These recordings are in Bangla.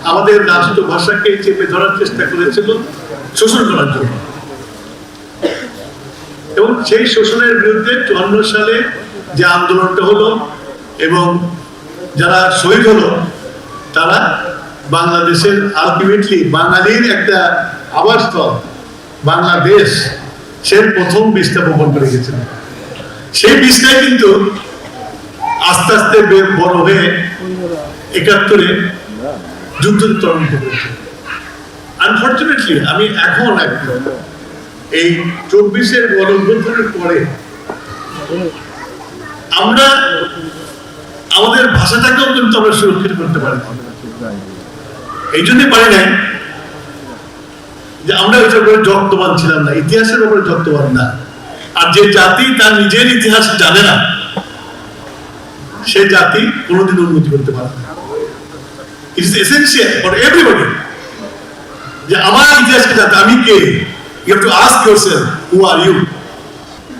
আমাদের রাষ্ট্রভাষাকে চেপে ধরার চেষ্টা করেছিল, শোষণ করার জন্য। এবং সেই শোষণের বিরুদ্ধে 54 সালে যে আন্দোলনটা হলো এবং যারা শহীদ হলো, তারা বাংলাদেশের আলটিমেটলি বাঙালির একটা আবাসস্থল বাংলাদেশ, সে প্রথম বীজটা বপন করে গেছিল। সেই বীজটাই কিন্তু আস্তে আস্তে বড় হয়ে 71-এ যুদ্ধ ত্বরান্বিত করেছে। আনফরচুনেটলি আমি এখন এই 24-এর গণঅভ্যুত্থানের পরে আমরা আমাদের ভাষাটাকেও কিন্তু আমরা সুরক্ষিত করতে পারি। এই জন্যই পারি নাই যে আমরা ওই ব্যাপারে যত্নবান ছিলাম না, ইতিহাসের ব্যাপারে যত্নবান না। আর যে জাতি তার নিজের ইতিহাস জানে না, সে জাতি কোনোদিন উন্নতি করতে পারে না। It is essential for everybody যে আমার ইতিহাসকে জানতে আমি কে। You have to ask yourself who are you.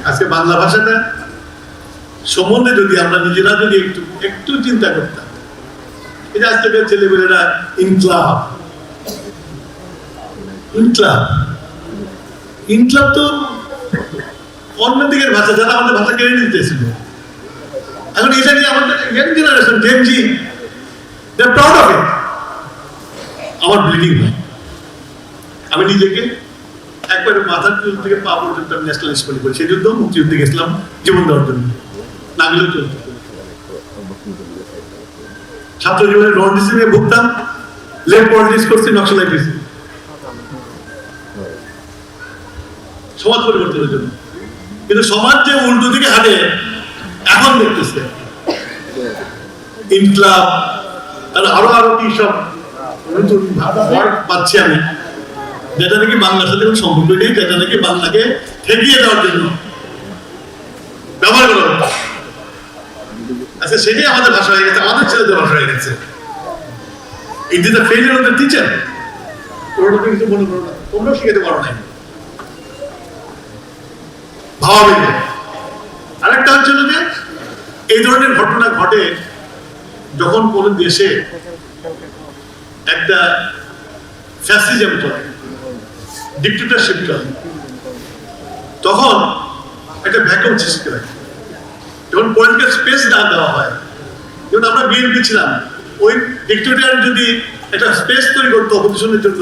আজকে বাংলা ভাষাটা সম্বন্ধে যদি আমরা নিজেরা যদি একটু চিন্তা করতাম, এই যে আজকে ছেলেমেয়েরা ইনকলাব তো অন্যদিকের ভাষা, যারা আমাদের ভাষা কেড়ে নিতেছিল। এখন এটা নিয়ে আমাদের young generation Gen Z they are proud of it. আমার ব্লিডিং হয়, আমি নিজেকে একবারে মাথার চুল থেকে পা পর্যন্ত আমি ন্যাশনালিস্ট মনে করি। সেই যুদ্ধ মুক্তিযুদ্ধে গেছিলাম জীবন দেওয়ার জন্য, না গেলেও চলতো। ছাত্র জীবনে নন ডিসিপ্লিনে ভুগতাম, লেফট পলিটিক্স করছি, নকশালাই করছি সমাজ পরিবর্তনের জন্য। কিন্তু সমাজ যে উল্টো দিকে হাঁটে এখন দেখতেছে ইনকলাব আর আরো কি সব নতুন ওয়ার্ড পাচ্ছি আমি, যেটা নাকি বাংলার সাথে কোনো সম্পর্ক নেই, যেটা নাকি বাংলাকে ঠেকিয়ে দেওয়ার জন্য ব্যবহার করা হতো। আচ্ছা, সেটাই আমাদের ভাষা হয়ে গেছে, আমাদের ছেলেদের ভাষা হয়ে গেছে। It is the failure of the teacher. তোমরা কিছু মনে করো না, তোমরাও শিখাতে পারো নাই। ভাবাবেগে আরেকটা হচ্ছিল যে এই ধরনের ঘটনা ঘটে যখন কোন দেশে একটা ফ্যাসিজম চলে, ডিক্টেটরশিপ চলে, তখন একটা ভ্যাকুয়াম সৃষ্টি হয়। যখন পলিটিক্যাল স্পেস না দেওয়া হয়, যেমন আমরা বিএনপি ছিলাম, ওই ডিক্টেটর যদি একটা স্পেস তৈরি করতো অপোজিশনের জন্য,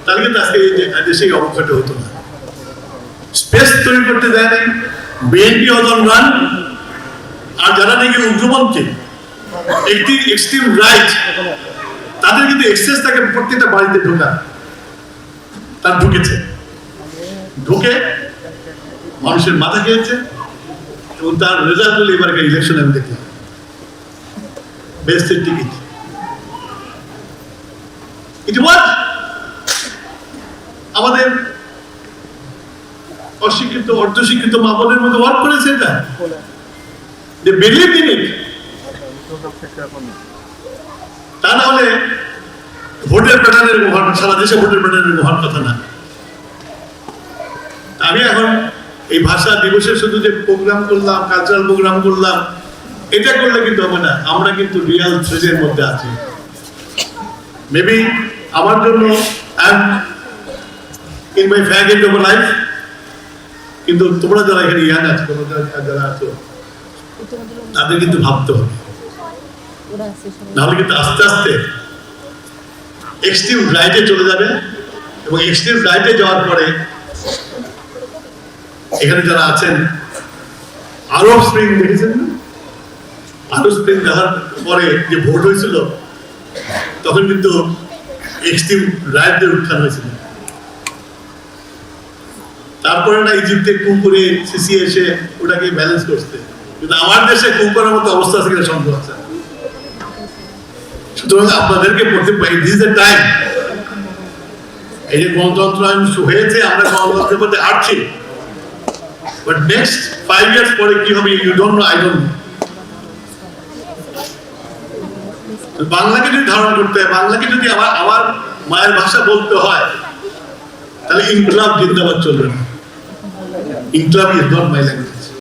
তাহলে কিন্তু আজকে এই দেশে অবক্ষয় হতো না। স্পেস তৈরি করতে দেয় নাই বিএনপি অদল রান। আর যারা নাকি উগ্রপন্থী একটি এক্সট্রিম রাইট, তাদের কিন্তু এক্সেস থাকে প্রত্যেকটা বাড়িতে ঢোকা। তার ঢুকে মানুষের মাথা খেয়েছে এবং তার রেজাল্ট হলো এবারকার ইলেকশন আমি দেখলাম বেস্টের টিকিট। আমাদের অশিক্ষিত অর্ধশিক্ষিত মা বোনের মধ্যে ওয়ার্ক করেছে এটা, যে বিলিভ ইন ইট। তা না হলে ভোটের প্যাটার্নের সারা দেশে ভোটের প্যাটার্নের হওয়ার কথা না। আমি এখন এই ভাষা দিবসে শুধু যে প্রোগ্রাম করলাম, কালচারাল প্রোগ্রাম করলাম, এটা করলে কিন্তু হবে না। আমরা কিন্তু রিয়াল থ্রেডের মধ্যে আছি। মেবি আমার জন্য in my fag end of life, কিন্তু তোমরা যারা এখানে ইয়াং আছো, যারা আছো, তাদের কিন্তু ভাবতে হবে, নাহলে কিন্তু আস্তে আস্তে এক্সট্রিম রাইটে চলে যাবে। এবং এক্সট্রিম রাইটে যাওয়ার পরে এখানে যারা আছেন, আরব স্প্রিং দেখেছেন না? আরব স্প্রিং দেখার পরে যে ভোট হয়েছিল, তখন কিন্তু এক্সট্রিম রাইটদের উত্থান হয়েছিল। তারপরে না ইজিপ্টে কু করে সিসি এসে ওটাকে ব্যালেন্স করতে। কিন্তু আমার দেশে কু করার মতো অবস্থা আছে কিনা সম্ভব আছে। সুতরাং আপনাদেরকে পড়তে পারি, দিস ইজ দ্য টাইম। এই যে গণতন্ত্র হয়েছে, আমরা গণতন্ত্রের মধ্যে হাঁটছি, বাট নেক্সট 5 years পরে কি হবে you don't know, I don't know. বাংলাকে যদি ধারণ করতে হয়, বাংলাকে যদি আমার মায়ের ভাষা বলতে হয়, তাহলে ইনকলাব জিন্দাবাদ চলবে না। Inqilab is not my language.